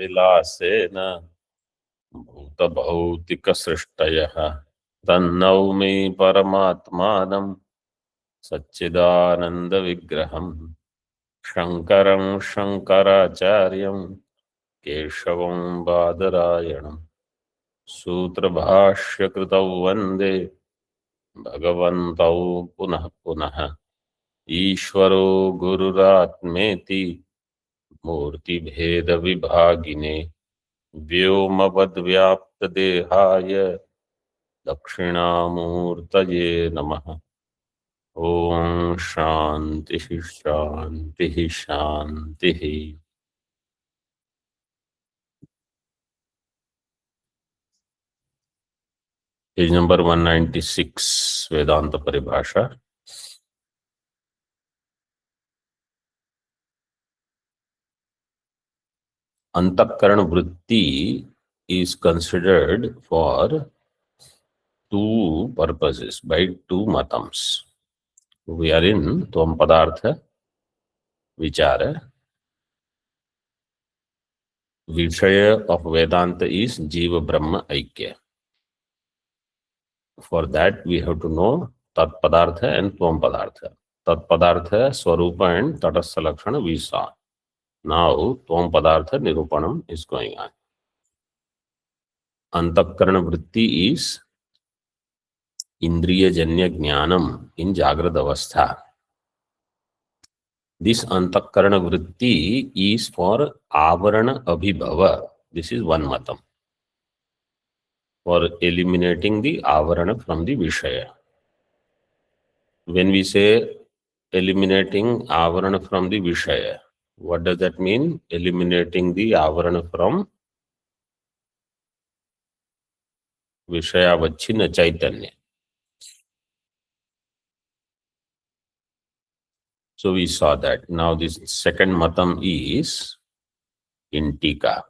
विलासेन भूतभौतिकसृष्टयः तन्नौमि परमात्मानं सच्चिदानन्दविग्रहं शङ्करं शङ्कराचार्यं केशवं बादरायणं सूत्रभाष्यकृतौ वन्दे भगवन्तौ पुनः पुनः ईश्वरो गुरुरात्मेति मूर्तिभेदविभागिने व्योमवद्व्याप्तदेहाय दक्षिणामूर्तये नमः। ओम शांति शांति शांति। पेज नंबर 196 वेदांत परिभाषा। अंतःकरण वृत्ति is considered for two purposes by two matams. We are in Tvam Padartha Vichara. Vishaya of Vedanta is Jiva Brahma Aikya. For that we have to know Tat Padartha and Tvam Padartha. Tat Padartha, Swarupa and Tatastha Lakshana we saw. Now Tvam Padartha Nirupanam is going on. Antakarana Vritti is Indriya Janya Jnanam in Jagrad Avastha. This Antakarana Vritti is for Avarana Abhibhava. This is one matam. For eliminating the Avarana from the Vishaya. When we say eliminating Avarana from the Vishaya, what does that mean? Eliminating the Avarana from Vishayavachina Chaitanya. So we saw that. Now this second matam is in Tika.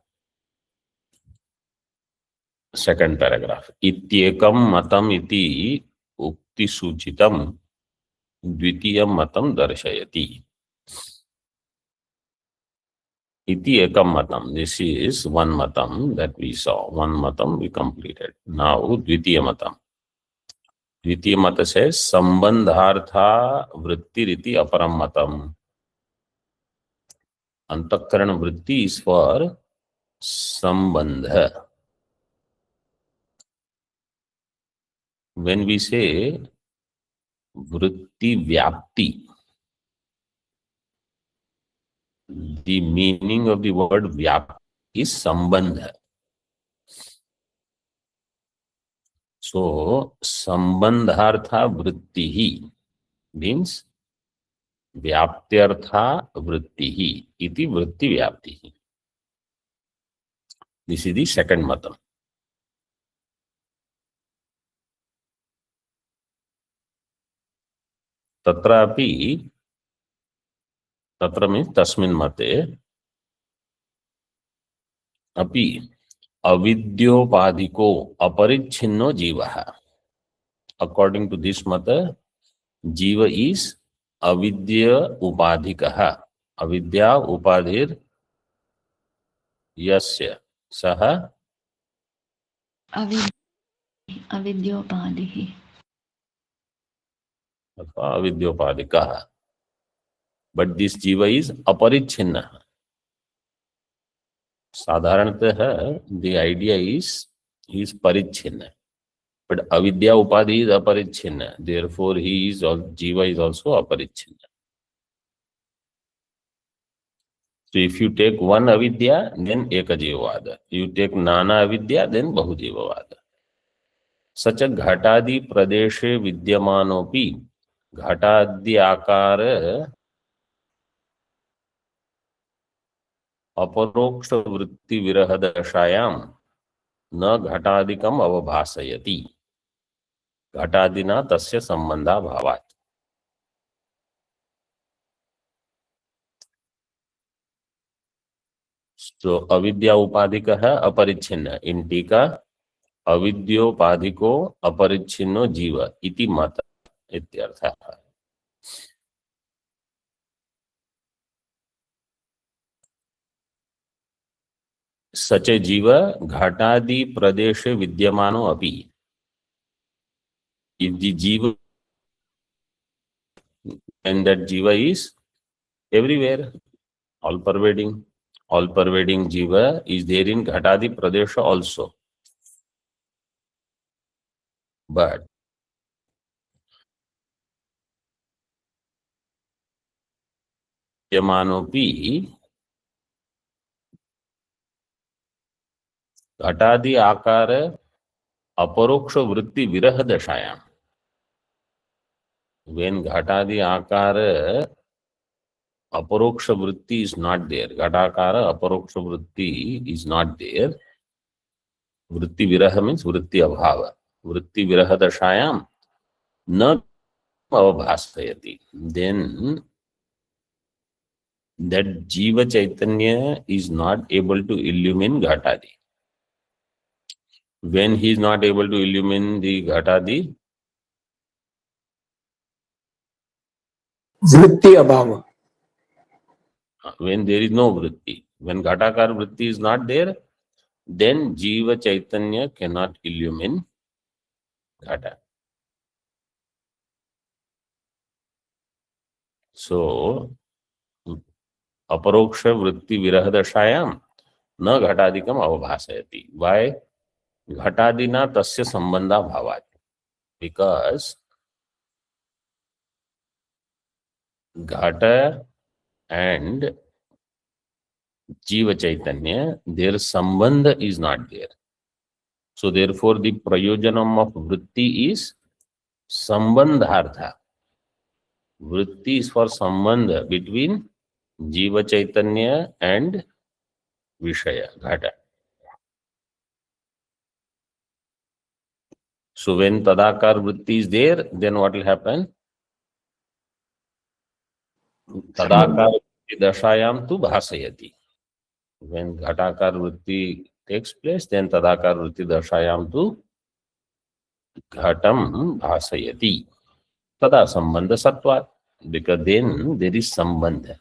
Second paragraph. Ityekam matam iti ukti suchitam dvitiyam matam darshayati. Iti ekam matam. This is one matam that we saw. One matam we completed. Now dvitiya matam. Dvitiya mata says sambandhartha vrittiriti aparam matam. Antakarana vritti is for sambandha. When we say vritti vyapti, the meaning of the word vyapti is sambandha. So sambandhartha vrittihi means vyaptyartha vrittihi iti vritti vyaptihi. This is the second matam. Tatrapi, tatra means tasmin mate, api avidyopadhiko aparichhinno jivaha. According to this mata, jiva is avidya upadhikaha. Avidya upadhir yasya saha avidyopadhihi. Avidyopadhikaha. But this jiva is aparichinna. Sadharanatah, the idea is he is parichinna. But avidya upadhi is aparichinna. Therefore, jiva is also aparichinna. So if you take one avidya, then ekajivavada. You take nana avidya, then bahujivavada. Such a ghatadi pradeshe vidyamanopi ghatadi akara अपरोक्ष वृत्ति विरह दशायां न घटादिकम अवभासयति घटादिना तस्य संबंधा भावात्. तो अविद्या उपाधिकः अपरिच्छिन्न. इन टीका अविद्योपाधिको अपरिच्छिन्नो जीव इति मत इत्यर्थः. सच जीव घटादि प्रदेशे विद्यमानो अपि. If the jiva and that jiva is everywhere, all pervading jiva is there in ghatadi pradesha also. But yamanopi घटादि आकार अपरोक्ष वृत्ति विरह दशायाम. When घटादि आकार अपरोक्ष वृत्ति is not there, घटाकार अपरोक्ष वृत्ति is not there, वृत्ति विरह means वृत्ति अभाव, वृत्ति विरह दशायाम न अवभासयति, then that jiva chaitanya is not able to illumine ghatadi. When he is not able to illumine the ghatadi, vritti abhava. When there is no vritti, when ghatakar vritti is not there, then jiva chaitanya cannot illumine घट. So अपरोक्ष वृत्ति विरह दशायाम न घटादिकम अवभासयति. Why? घटादिना तस्य संबंधा भावात्. Because घट and jiva chaitanya, their sambandha is not there. So therefore the prayojanam of vritti is sambandhartha. Vritti is for sambandha between jiva chaitanya and vishaya, ghata. So when tadakar vritti is there, then what will happen? Tadakar vritti dashayam tu bhasayati. When ghatakar vritti takes place, then tadakar vritti dashayam tu ghatam bhasayati. Tada sambandha sattvat. Because then there is sambandha.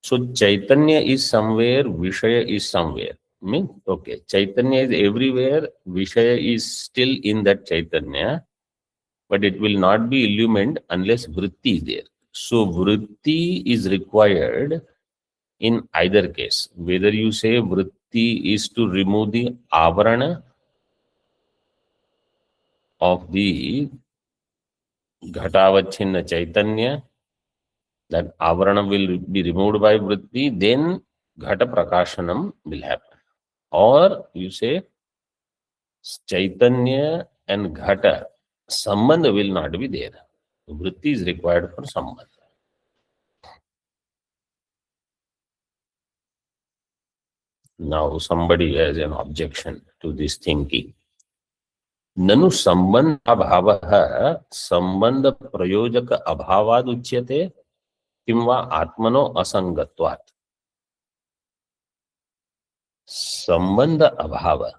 So Chaitanya is somewhere, Vishaya is somewhere. Means, okay, Chaitanya is everywhere, Vishaya is still in that Chaitanya, but it will not be illumined unless Vritti is there. So Vritti is required in either case. Whether you say Vritti is to remove the avarana of the Ghatavachinna Chaitanya, that avarana will be removed by vritti, then ghata prakashanam will happen. Or you say chaitanya and ghata sambandha will not be there. Vritti is required for sambandha. Now somebody has an objection to this thinking. Nanu sambandha abhavah sambandha prayojaka abhavad uchyate किंवा आत्मनो असंगत्वात्. Sambandha abhava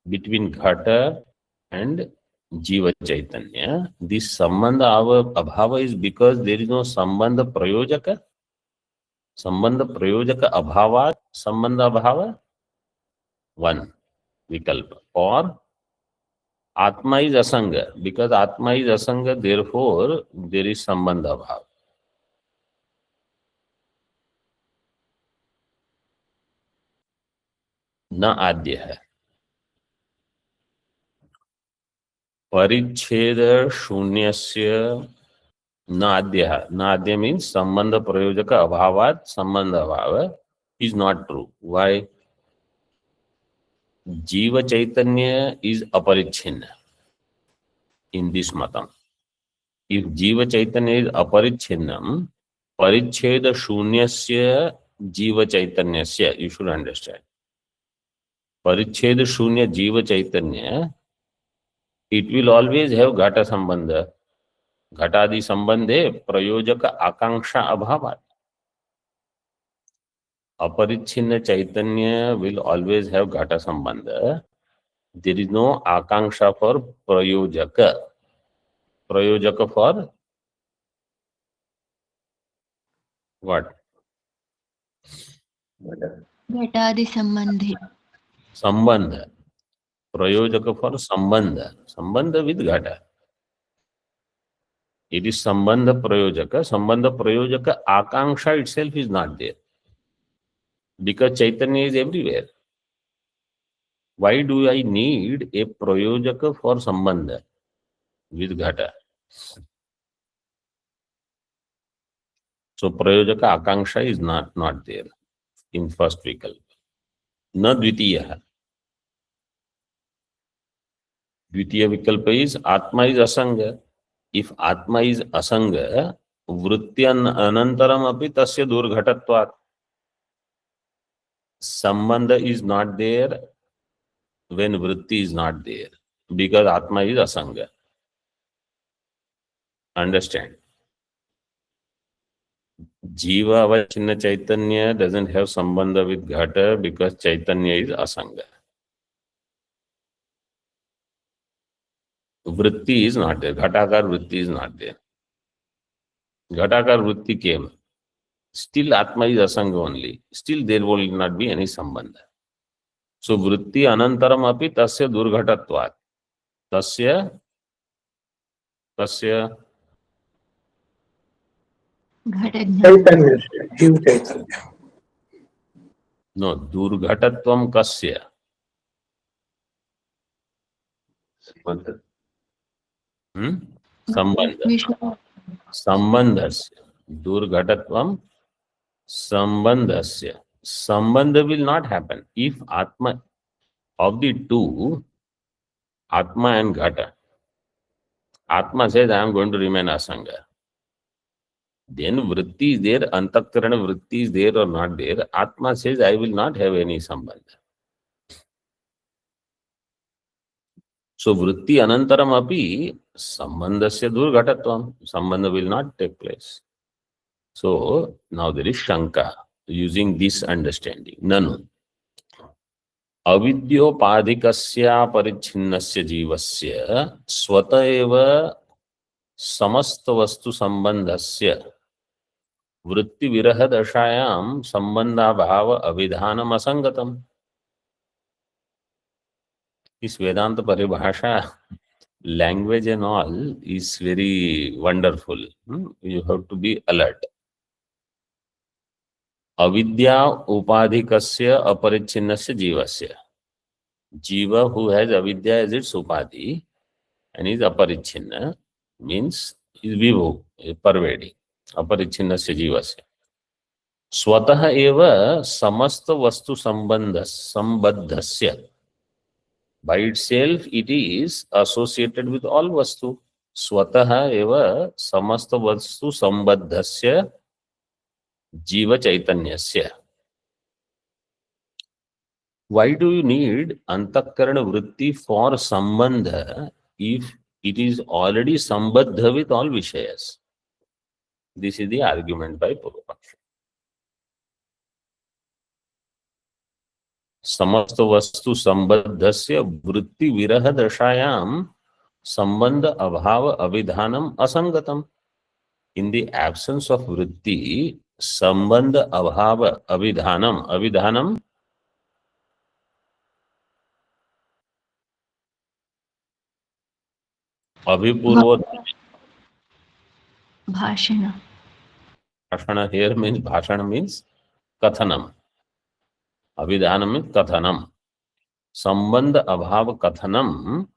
between ghata and jiva chaitanya. This sambandha abhava is because there is no sambandha prayojaka. Sambandha prayojaka abhavat sambandha abhava. One vikalpa. Or atma is asanga. Because atma is asanga, therefore there is sambandha abhava. न आद्य है. परिच्छेद शून्यस्य न आद्य. न आद्य means संबंध प्रयोजक अभावात् संबंध अभाव is not true. Why? Jiva Chaitanya is aparichinna in this matam. If Jiva Chaitanya is aparicchinnam, परिच्छेद शून्यस्य जीव चैतन्यस्य, you should understand. परिच्छेद शून्य जीव चैतन्य, it will always have घट संबंध. घटादि संबंधे प्रयोजक आकांक्षा अभावात्. अपरिच्छिन्न chaitanya will always have घट संबंध. There is no Akanksha for prayojaka. Prayojaka for what? घटादि संबंधी. संबंध, प्रयोजक फॉर संबंध विद घट. It is sambandha prayojaka akanksha itself is not there because Chaitanya is everywhere. Why do I need a prayojaka for sambandha with ghata? So prayojaka akanksha is not there in first vikalpa. Na dvitiya. Dvitiya vikalpa is atma is asanga. If atma is asanga, vrityan anantaram api tasya durghatatvat. Sambandha is not there when vritti is not there because atma is asanga. Understand? Jiva avachinna chaitanya doesn't have sambandha with ghata because chaitanya is asanga. Vritti is not there. Ghatakar vritti is not there. Ghatakar vritti came. Still atma is asanga only. Still there will not be any sambandha. So vritti anantaram api tasya durghatatvat. Tasya घटज्ञान. जीव चैतन्य. no durghatatvam kasya. Sambandha. Vishnu. Sambandhasya. Durghatatvam sambandhasya. Sambandha will not happen if atma of the two, atma and ghata. Atma says, I am going to remain asanga. Then vritti is there, antakarana vritti is there or not there. Atma says, I will not have any sambandha. So vritti anantaram api sambandhasya durghatatvam. Sambandha will not take place. So now there is shanka using this understanding. Nanu अविद्योपाधिकस्य परिच्छिन्नस्य जीवस्य स्वत एव समस्त वस्तु संबंधस्य वृत्ति विरह दशायां संबंधाभाव अविधानम असंगतम. इस वेदांत परिभाषा language and all is very wonderful. You have to be alert. अविद्या उपाधिकस्य अपरिच्छिन्नस्य जीवस्य. Jiva who has avidya as its upadhi and is aparicchinna means is vibhu, pervading. Aparichinnasya jivasya. Swatah eva samasta vastu sambaddhasya. By itself it is associated with all vastu. Swatah eva samasta vastu sambaddhasya jiva chaitanyasya. Why do you need antakarana vritti for sambandha if it is already sambaddha with all vishayas? This is the argument by Purvapaksha. Samasta vastu sambaddhasya vritti viraha dashayam sambandha abhava avidhanam asangatam. In the absence of vritti, sambandha abhava avidhanam Abhipurva Bhashana. Bhashana here means Bhashana means Kathanam. Abhidhanam means Kathanam. Sambandha Abhava Kathanam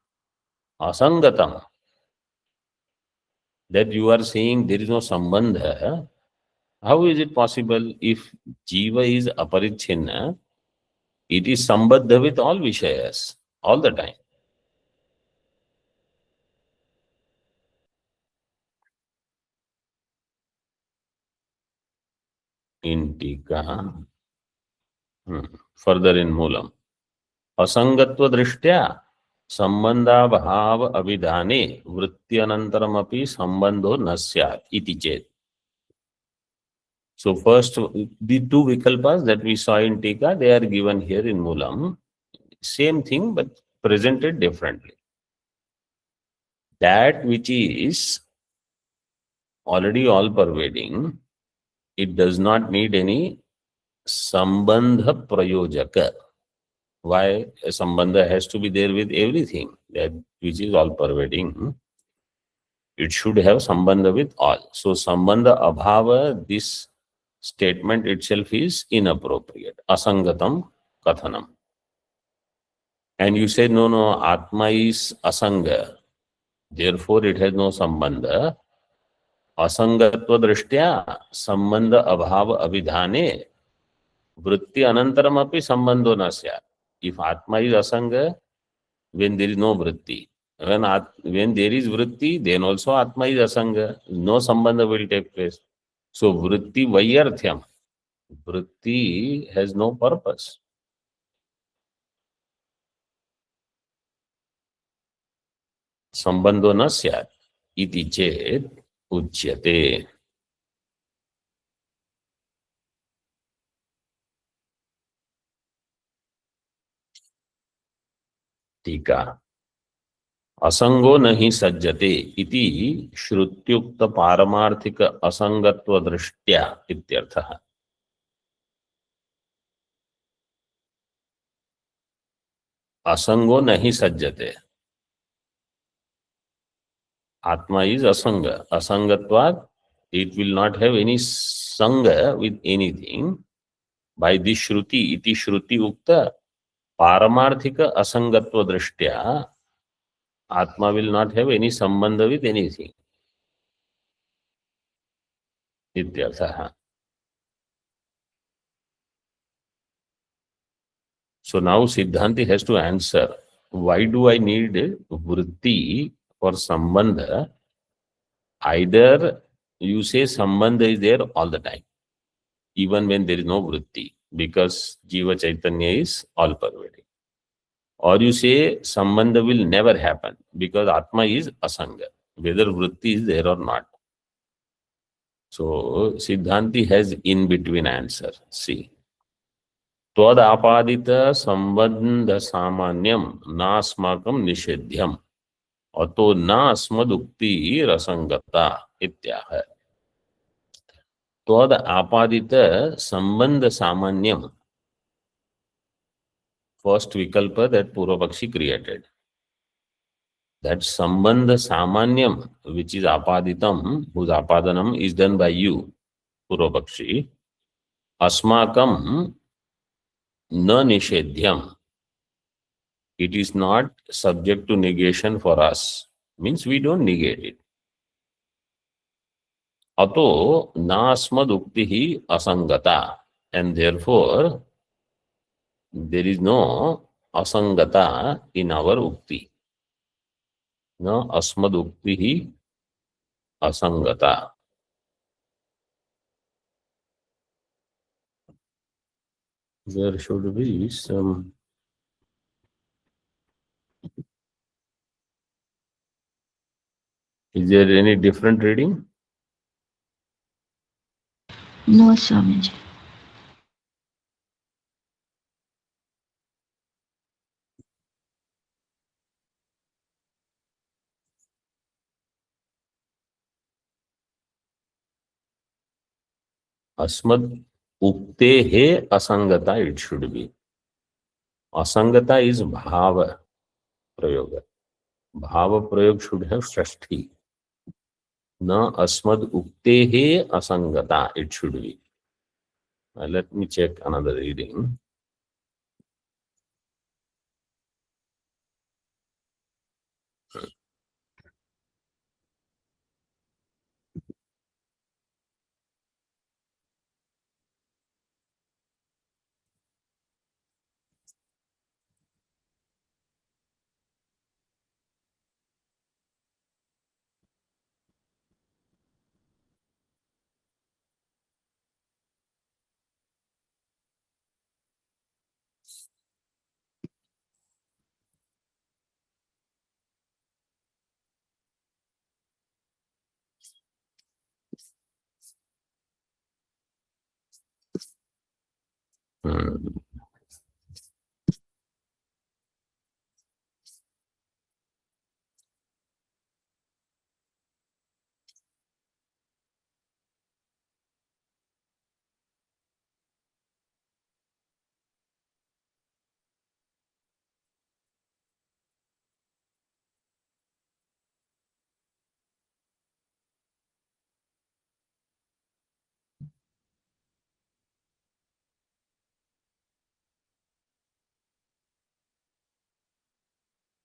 Asangatam. That you are saying there is no Sambandha. How is it possible if Jiva is Aparichinna? It is Sambandha with all Vishayas all the time. In Tika, further in Moolam, Asangatva Drishtya Sambandhabhav Abhidhane Vrityanantaramapi Sambandho Nasyat iti chet. So first, the two vikalpas that we saw in Tika, they are given here in Moolam. Same thing but presented differently. That which is already all pervading, it does not need any sambandha prayojaka. Why a sambandha has to be there with everything, that which is all pervading? It should have sambandha with all. So sambandha abhava, this statement itself is inappropriate. Asangatam kathanam. And you say, no, Atma is asanga. Therefore, it has no sambandha. Asangatva drishtya sambandha abhava abhidhane vritti anantaram api sambandho na syat. If Atma is asanga, when there is no vritti. When there is vritti, then also Atma is asanga. No sambandha will take place. So vritti vayarthyam. Vritti has no purpose. Sambandho na syat. Iti chet uchyate. टीका असंगो नहीं सज्जते इति श्रुत्युक्त पारमार्थिक असंगत्व दृष्ट्या इत्यर्थः। असंगो नहीं सज्जते, आत्मा is असंग, असंगत्वात् it will not have any sanga with anything. By this shruti, iti shruti ukta paramarthika asangatva drishtya, Atma will not have any sambandha with anything. Ityartha. So now Siddhanti has to answer, why do I need vritti for sambandha? Either you say sambandha is there all the time, even when there is no vritti, because Jiva Chaitanya is all pervading. Or you say sambandha will never happen because Atma is asanga, whether vritti is there or not. So Siddhanti has in between answer. See. त्वद आपादित संबंध सामान्यम नास्माकं निषेध्यम अतो नास्मदुक्ति रसंगता इत्याह। त्वद आपादित संबंध सामान्यम, first vikalpa that Purvapakshi created. That sambandha samanyam, which is apaditam, whose apadanam is done by you, Purvapakshi, asmakam na nishedhyam. It is not subject to negation for us. Means we don't negate it. Ato nasmad uktihi asangata. And therefore, there is no asangata in our ukti. No asmad uktihi asangata. There should be some. Is there any different reading? No, Swamiji. Asmad ukte he asangata, it should be. Asangata is bhava prayoga. Bhava prayog should have shashti. Na asmad ukte he asangata, it should be. Let me check another reading. Hmm.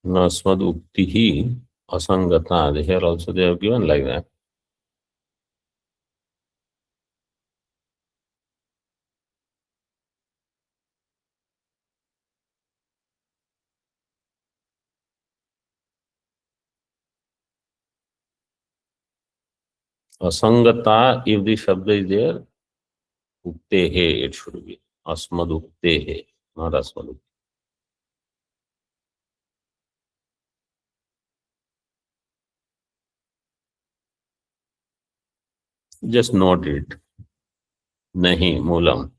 Nasmad uktihi asangata. Here also they have given like that. Asangata, if the shabda is there, uktehe, it should be. Asmad uktehe, not asmad uktehe. Just note it. Nahi, Moolam.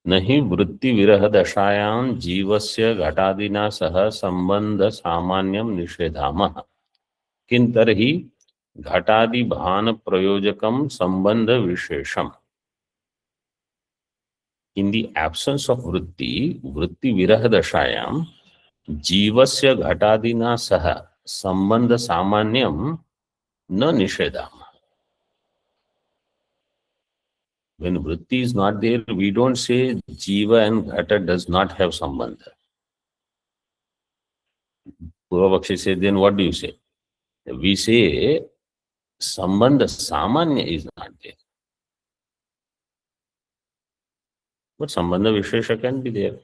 नहीं वृत्ति विरह दशायां जीवस्य घटादिना सह संबंध सामान्यम निषेधामः किं तर्हि घटादि भान प्रयोजकम संबंध विशेषम. In the absence of वृत्ति विरह दशायां जीवस्य घटादिना सह संबंध सामान्यम न निषेधामः. When vritti is not there, we don't say jiva and ghata does not have sambandha. Purvapakshi says, then what do you say? We say sambandha samanya is not there. But sambandha vishesha can be there.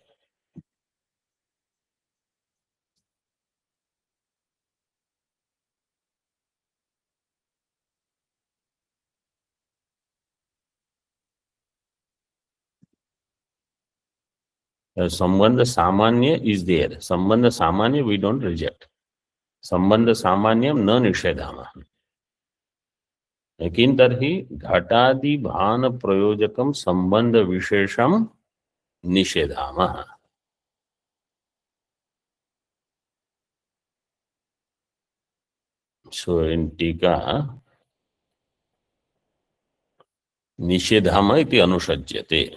Sambandha samanya is there. Sambandha samanya we don't reject. Sambandha samanyam na nishedhama. लेकिन तर्हि घटादि भान प्रयोजकम संबंध विशेषम निषेधामः. So in टीका निषेधामः इति अनुसज्यते.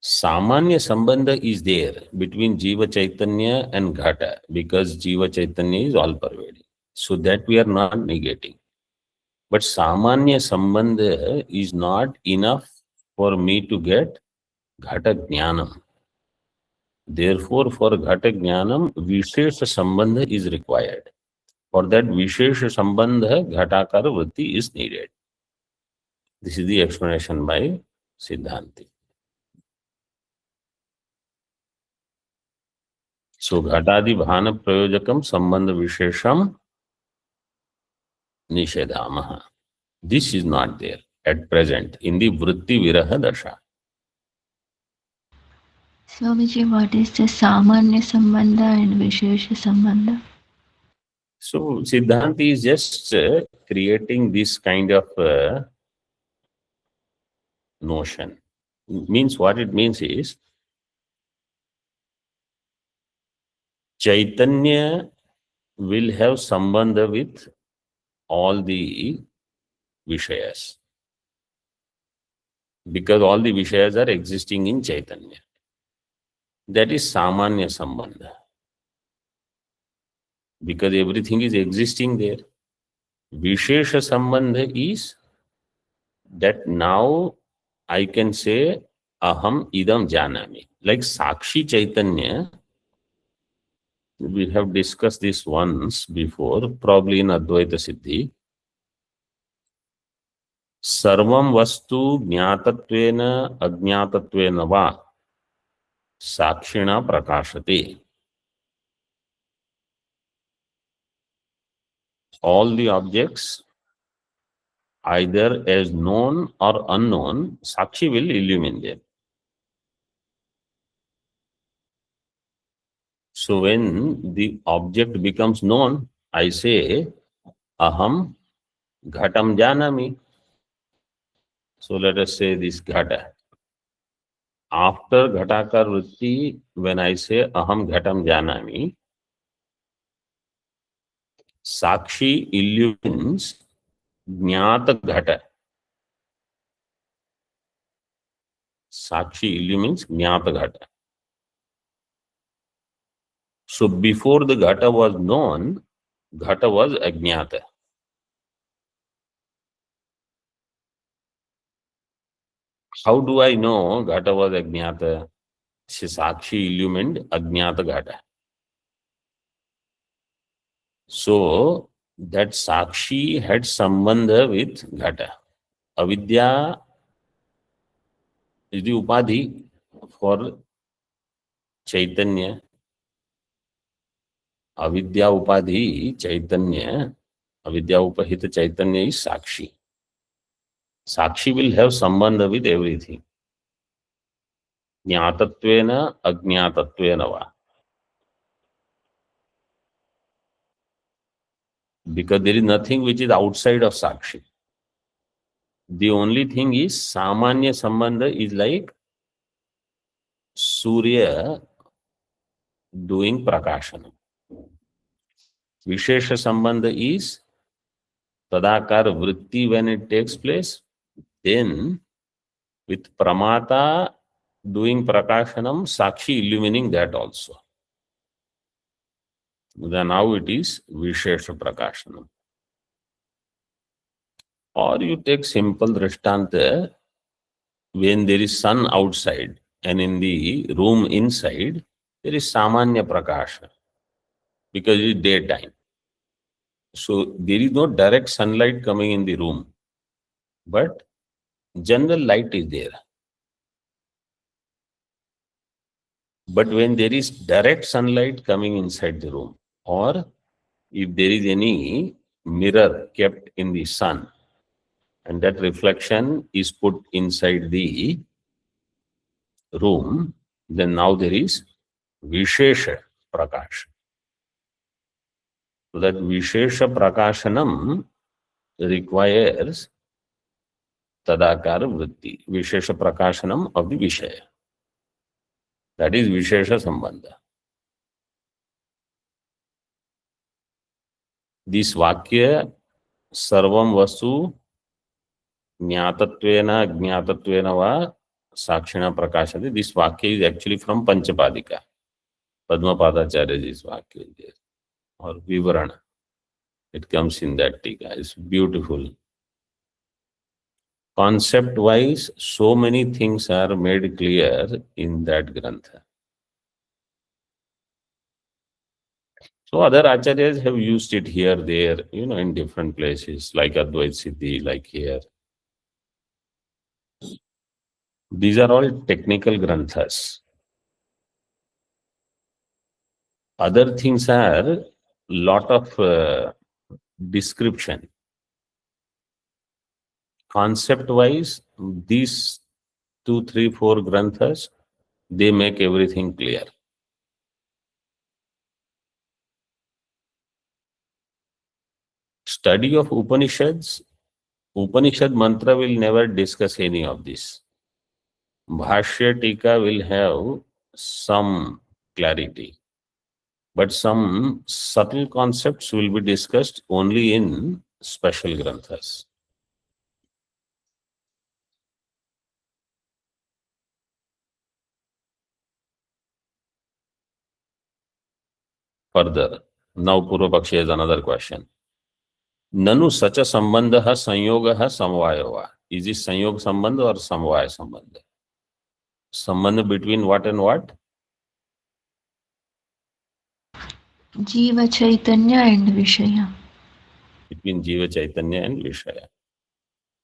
Samanya sambandha is there between Jiva Chaitanya and Ghata because Jiva Chaitanya is all pervading. So that we are not negating. But Samanya sambandha is not enough for me to get Ghata Jnanam. Therefore, for Ghata Jnanam, Vishesha sambandha is required. For that Vishesha sambandha, Ghatakara Vritti is needed. This is the explanation by Siddhanti. So घटादि भान प्रयोजकम संबंध विशेषम निषेधामः. This is not there at present in the vritti viraha dasha. Swamiji, what is the Samanya Sambandha and Vishesha Sambandha? So Siddhanti is just creating this kind of notion. Means what it means is Chaitanya will have sambandha with all the Vishayas. Because all the Vishayas are existing in Chaitanya. That is Samanya Sambandha. Because everything is existing there. Vishesha Sambandha is that now I can say Aham Idam Janami. Like Sakshi Chaitanya, we have discussed this once before, probably in Advaita Siddhi. Sarvam Vastu Jnatatvena Ajnatatvena Va Sakshina Prakashate. All the objects, either as known or unknown, Sakshi will illumine them. So when the object becomes known, I say, Aham Ghatam Janami. So let us say this Ghata. After Ghatakar Vritti, when I say Aham Ghatam Janami, Sakshi illumines Jnata Ghata. Sakshi illumines Jnata Ghata. So before the Ghata was known, Ghata was Ajnata. How do I know Ghata was Ajnata? Sakshi illumined Ajnata Ghata. So that Sakshi had sambandha with Ghata. Avidya is the upadhi for Chaitanya. Avidya upadhi Chaitanya. Avidya upahita Chaitanya is Sakshi. Sakshi will have sambandha with everything. Jnatatvena ajnatatvena va. Because there is nothing which is outside of Sakshi. The only thing is Samanya Sambandha is like Surya doing Prakashana. Vishesha Sambandha is Tadakar Vritti when it takes place, then with Pramata doing Prakashanam, Sakshi illumining that also. Then now it is Vishesha Prakashanam. Or you take simple Drishtanta, when there is sun outside and in the room inside, there is Samanya Prakasha because it is daytime. So there is no direct sunlight coming in the room, but general light is there. But when there is direct sunlight coming inside the room, or if there is any mirror kept in the sun, and that reflection is put inside the room, then now there is Vishesha Prakasha. So that Vishesha Prakashanam requires Tadakara Vritti, Vishesha Prakashanam of the Vishaya. That is Vishesha Sambandha. This Vakya Sarvam Vastu Jnatatvena Jnatatvena Va Sakshina Prakashati. This Vakya is actually from Panchapadika. Padmapadacharya's Vakya is there. Or Vivarana. It comes in that tika. It's beautiful. Concept-wise, so many things are made clear in that Grantha. So other acharyas have used it here, there, in different places, like Advait Siddhi, like here. These are all technical Granthas. Other things are lot of description. Concept-wise, these 2, 3, 4 Granthas, they make everything clear. Study of Upanishads, Upanishad mantra will never discuss any of this. Bhashya Tika will have some clarity, but some subtle concepts will be discussed only in special Granthas. Further, now Purvapakshi has another question. Nanu sacha sambandha sanyogaha samvayava. Is it sanyog sambandha or samvaya sambandha? Sambandha between what and what? Jiva Chaitanya and Vishaya. Between Jiva Chaitanya and Vishaya.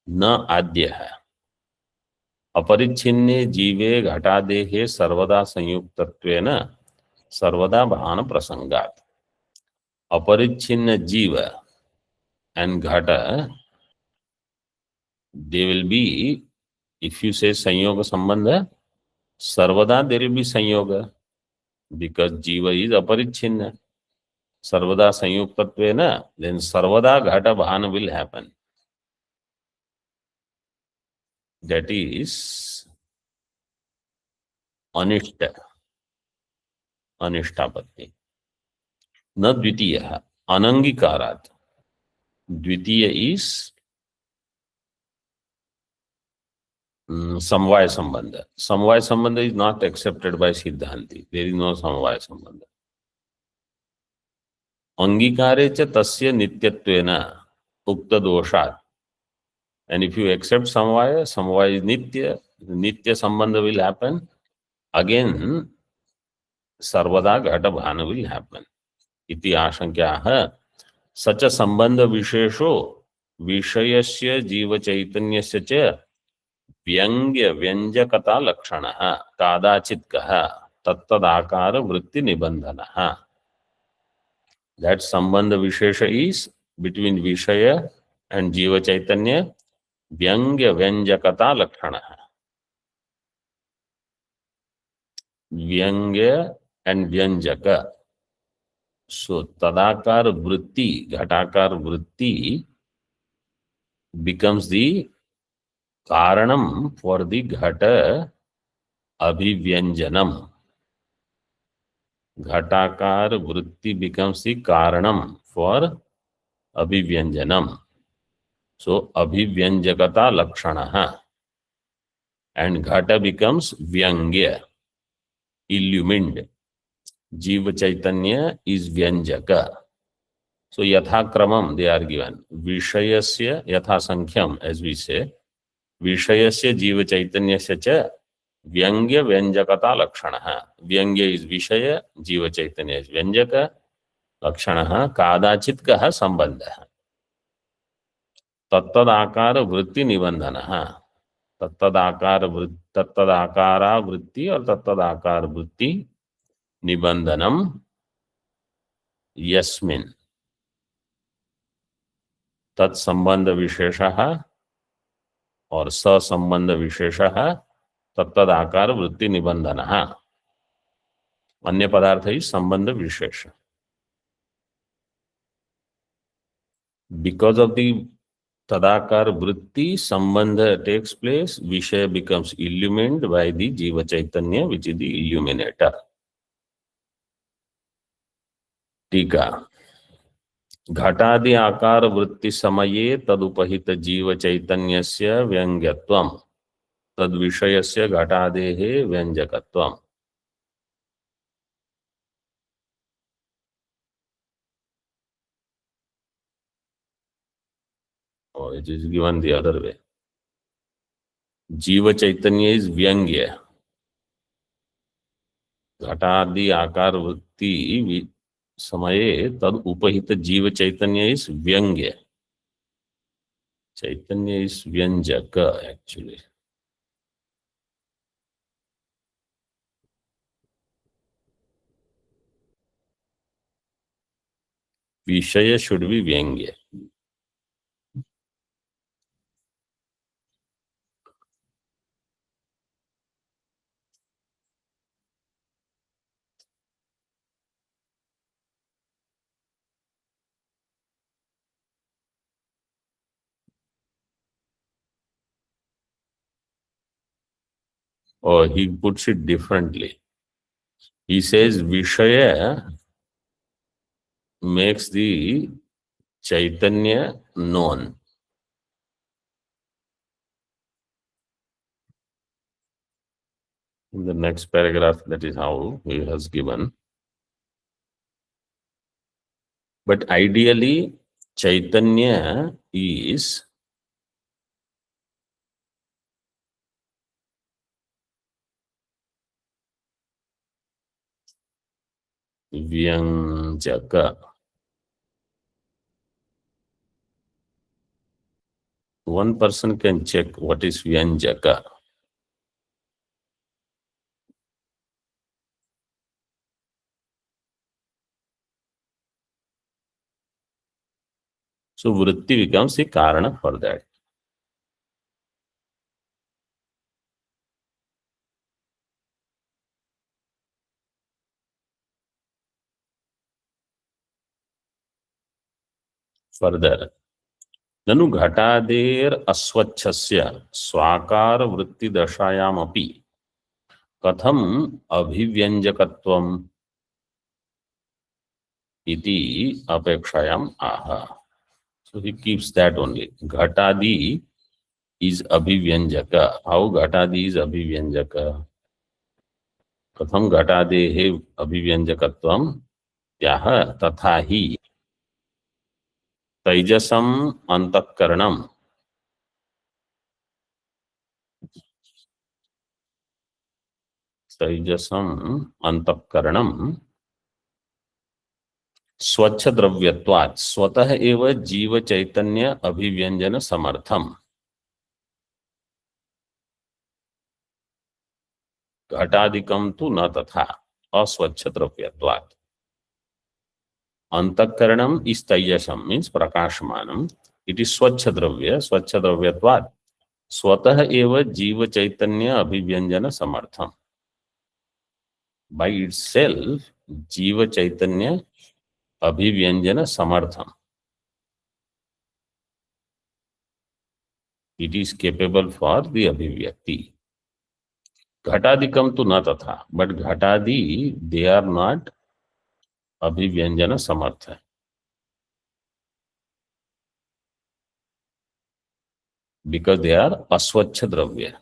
Na adyaha. अपरिच्छिन्ने जीवे घटादेहे सर्वदा संयुक्तत्वेन सर्वदा भान प्रसंगात. Apariच्छिन्न जीव and ghata, they will be, if you say sanyoga sambandha, sarvada there will be sanyoga, because jiva is apariच्छिन्न. Sarvada sanyuktatvena, then sarvada ghata bhana will happen. That is anishta, anishtapatti. Na dvitiya, anangikarat. Dvitiya is Samvaya Sambandha. Samvaya Sambandha is not accepted by Siddhanti. There is no Samvaya Sambandha. Angikare cha tasya nityatvena ukta doshat. And if you accept Samvaya, Samvaya is Nitya, Nitya Sambandha will happen. Again, Sarvada Ghata Bhana will happen. Iti ashankyaha सच संबंध विशेषो विषयस्य जीव चैतन्यस्य च व्यंग्य व्यंजकता लक्षणः कादाचित् कः तत्तदाकार वृत्ति निबंधनः. That sambandha vishesha is between Vishaya and Jiva Chaitanya, Vyangya Vyanjakata Lakshana. Vyangya and Vyanjaka. So Tadakar Vritti, Ghatakar Vritti becomes the Karanam for the Ghata Abhivyanjanam. Ghatakar Vritti becomes the Karanam for Abhivyanjanam. So Abhivyanjakata Lakshana. And Ghata becomes Vyangya, illumined. Jiva Chaitanya is Vyanjaka. So Yatha Kramam they are given. Vishayasya Yatha Sankhyam, as we say. Vishayasya Jiva Chaitanyasya cha Vyangya Vyanjakata Lakshanaha. Vyangya is Vishaya, Jiva Chaitanya is Vyanjaka. Lakshanaha Kadachit Kaha Sambandha. Tattadakara Vritti Nibandhanaha. तत्तदाकारा वृत्ति और तत्तदाकार वृत्ति निबंधनम यस्मिन् तत्संबंध विशेषः और ससंबंध विशेषः तत्तदाकार वृत्ति निबंधनः. अन्य पदार्थ ही संबंध विशेष. Because of the Tadakar Vritti, Sambandha takes place, Vishaya becomes illumined by the Jiva Chaitanya, which is the illuminator. Tika. Ghatadi Akar Vritti Samaye Tadupahita Jiva Chaitanyasya Vyangyatvam Tad Vishayasya Ghatadehe Vyanjakatvam. Or it is given the other way. Jiva Chaitanya is Vyangya. Ghatadi Akar Vritti Samaye Tad Upahita Jiva Chaitanya is Vyangya. Chaitanya is Vyanjaka actually. Vishaya should be Vyangya. Or he puts it differently. He says Vishaya makes the Chaitanya known. In the next paragraph, that is how he has given. But ideally, Chaitanya is Vyanjaka. One person can check what is Vyanjaka. So Vritti becomes the Karana for that. Further, Nanu Ghatader Aswachasya Swakar Vritti Dashayamapi Katham Abhivyanjakatvam iti apekshayam aha. So he keeps that only. Ghatadi is abhivyanjaka. How Ghatadi is abhivyanjaka? Katham Ghatadehe abhivyanjakatvam yaha tatha hi taijasam antakaranam taijasam antakaranam स्वच्छ द्रव्यत्वात् स्वतः एव जीव चैतन्य अभिव्यंजन समर्थम। घटादिकम तु न तथा अस्वच्छ द्रव्यत्वात्। अंतःकरणम इस तैजसम मीन्स प्रकाशमानम, इट इज स्वच्छ द्रव्य, स्वच्छ द्रव्यत्वात् स्वतः एव जीव चैतन्य अभिव्यंजन समर्थम। बाय इटसेल्फ जीव चैतन्य अभिव्यंजन समर्थम, it is capable for the अभिव्यक्ति। घटादिकम तो न तथा, बट घटादि दे आर नॉट अभिव्यंजन समर्थ है, बिकॉज दे आर अस्वच्छ द्रव्य।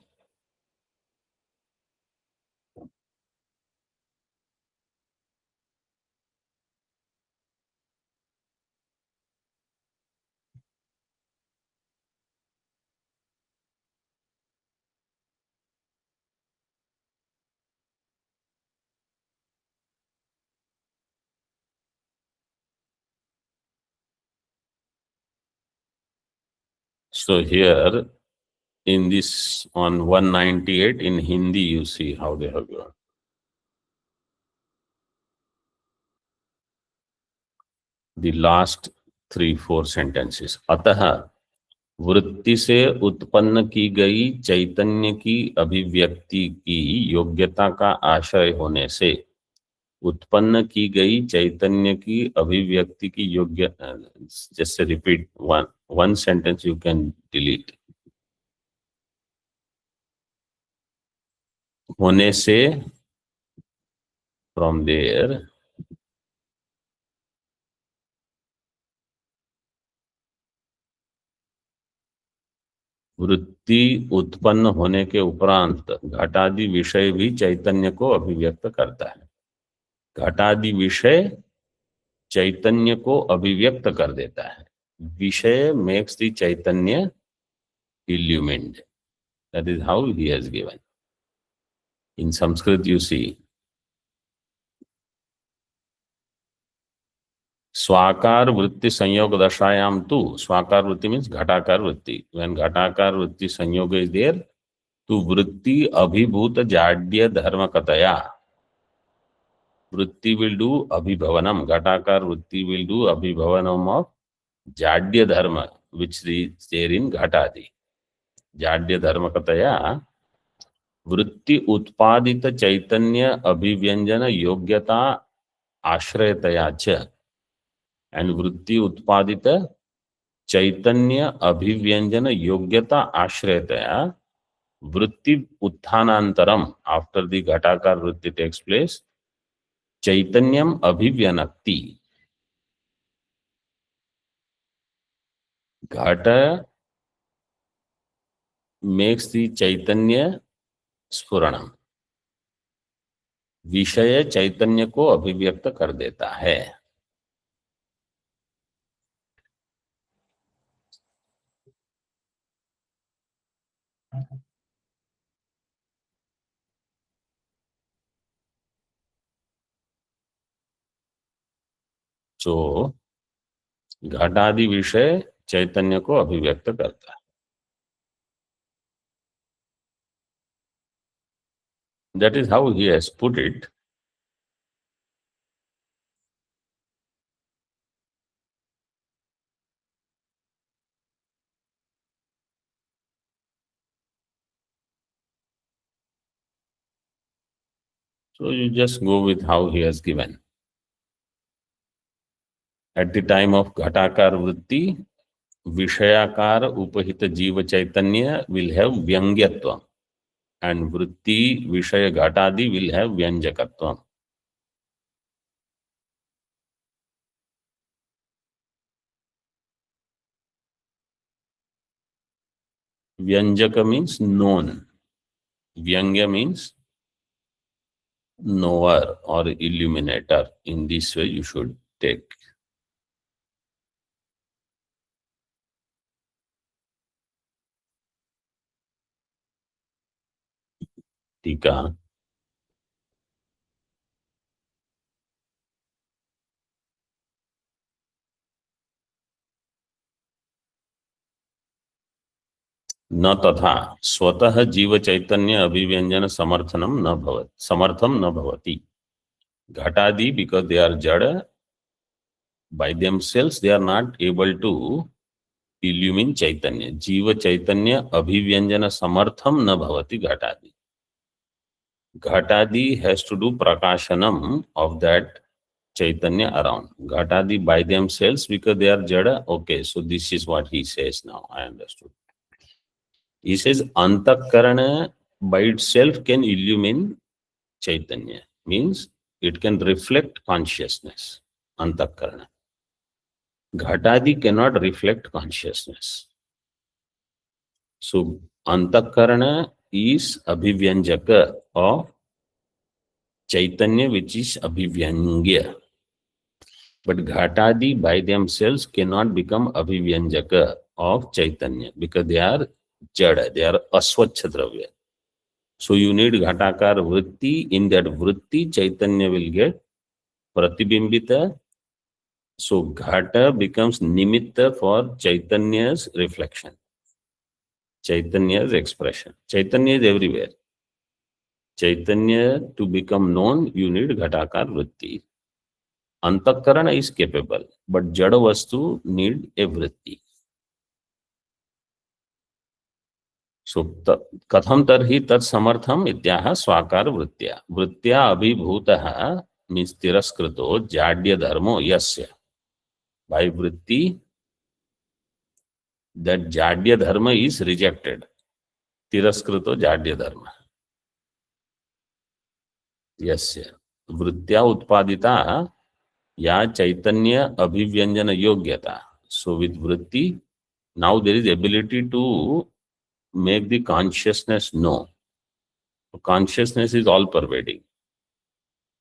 So here in this on 198 in Hindi, you see how they have gone. The last 3-4 sentences. अतः वृत्ति से उत्पन्न की गई चैतन्य की अभिव्यक्ति की योग्यता का आश्रय होने से उत्पन्न की गई चैतन्य की अभिव्यक्ति की योग्य, जैसे repeat one sentence you can delete, होने से फ्रॉम देयर वृत्ति उत्पन्न होने के उपरांत घटादि विषय भी चैतन्य को अभिव्यक्त करता है। घटादि विषय चैतन्य को अभिव्यक्त कर देता है। विषय makes the Chaitanya illumined. That is how he has given. In Sanskrit you see स्वाकार वृत्ति संयोग दशायाम तु, स्वाकार वृत्ति मीन्स घटाकार वृत्ति, when घटाकार वृत्ति संयोग is there तो वृत्ति अभिभूत जाड्य धर्मकतया, वृत्ति will do अभिभवनम, घटाकार वृत्ति will do अभिभवनम of जाड्य धर्म which is there in घटादि। जाड्य धर्मकतया वृत्ति उत्पादित चैतन्य अभिव्यंजन योग्यता आश्रयतया च, एंड वृत्ति उत्पादित चैतन्य अभिव्यंजन योग्यता आश्रयतया वृत्ति उत्थानांतरम, आफ्टर द घटाकार वृत्ति टेक्स प्लेस, चैतन्यम अभिव्यनक्ति, घट मेक्स द चैतन्य स्फुरणम, विषय चैतन्य को अभिव्यक्त कर देता है। जो घटादि विषय चैतन्य को अभिव्यक्त करता है। That is how he has put it. So you just go with how he has given. At the time of Ghatakar Vritti, Vishayakar Upahita Jiva Chaitanya will have Vyangyatvam, and Vritti Vishaya Ghatadi will have Vyanjakatvam. Vyanjaka means known. Vyangya means knower or illuminator. In this way you should take. Tika. न तथा स्वतः जीव चैतन्य अभिव्यंजन समर्थम न भवति घटादि because they are jada by themselves they are not able to illumine chaitanya जीव चैतन्य अभिव्यंजन समर्थम न भवति घटादि घटादि has to do prakashanam of that chaitanya around घटादि by themselves because they are jada. Okay, so this is what he says. Now I understood. He says antakarana by itself can illumine chaitanya, means it can reflect consciousness. Antakarana, ghatadi cannot reflect consciousness. So antakarana is abhivyanjaka of chaitanya, which is abhivyangya, but ghatadi by themselves cannot become abhivyanjaka of chaitanya because they are jada, they are aswachha dravya. So you need ghatakar vritti. In that vritti, chaitanya will get pratibimbita. So ghata becomes nimitta for chaitanya's reflection, chaitanya's expression. Chaitanya is everywhere. Chaitanya to become known, you need ghatakar vritti. Antakarana is capable, but jada vastu need a vritti. So katham tarhi tat samartham ityaha swakar vrittya. Vrittya abhibhutaha means tiraskrito jadya dharmo yasya. By vritti, that jadya dharma is rejected. Tiraskrito jadya dharma. Yasya. Vrittya utpadita ya chaitanya abhivyanjana yogyata. So with vritti, now there is ability to make the consciousness know. Consciousness is all pervading.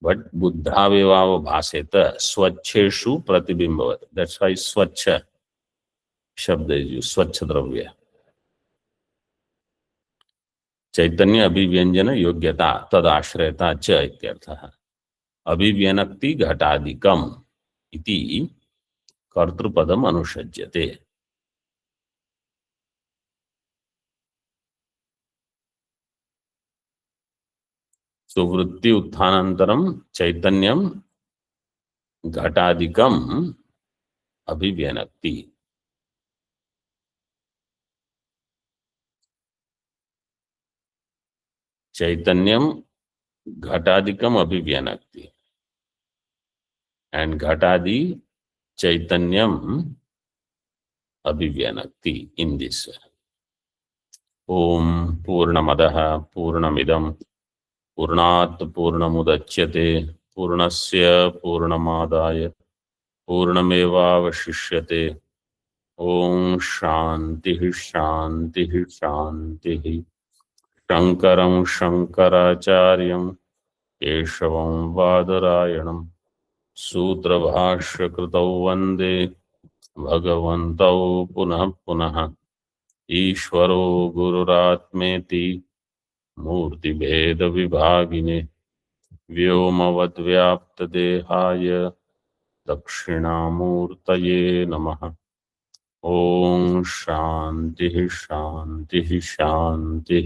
But buddhaveva bhaseta swachheshu pratibimbavat. That's why swachha shabda is used, swachha dravya. चैतन्य अभिव्यंजन योग्यता तदाश्रयता च इत्यर्थः अभिव्यनक्ति घटादिकम इति कर्तृपदम अनुसज्यते. सुवृत्ति उत्थानंतरम चैतन्यम घटादिकम अभिव्यनक्ति. चैतन्यम घटादिकम अभिव्यनक्ति and घटादि चैतन्यम अभिव्यनक्ति in this way. ओम पूर्णमदः पूर्णमिदं पूर्णात् पूर्णमुदच्यते पूर्णस्य पूर्णमादाय पूर्णमेवावशिष्यते. ओम शांति शांति शांति. शंकरं शंकराचार्यं केशवं बादरायणं सूत्रभाष्यकृतौ वन्दे भगवन्तौ पुनः पुनः. ईश्वरो गुरुरात्मेति मूर्तिभेद विभागिने व्योमवद्व्याप्तदेहाय दक्षिणामूर्तये नमः. ओम शांति शांति शांति.